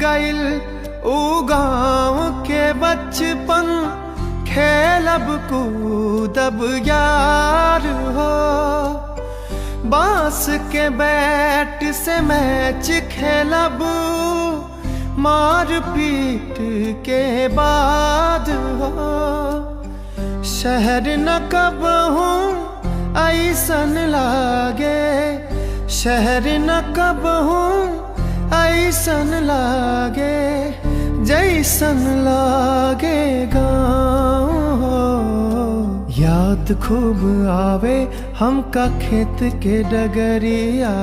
गइल ऊ गाँव के बचपन, खेलब कूदब यार हो। बांस के बैट से मैच खेलब मार पीट के बाद हो। शहर न कबहू ऐसन लागे, शहर न कबहू ऐसन लागे, जैसन लागे गाँव हो। याद खूब आवे हमका खेत के डगरिया।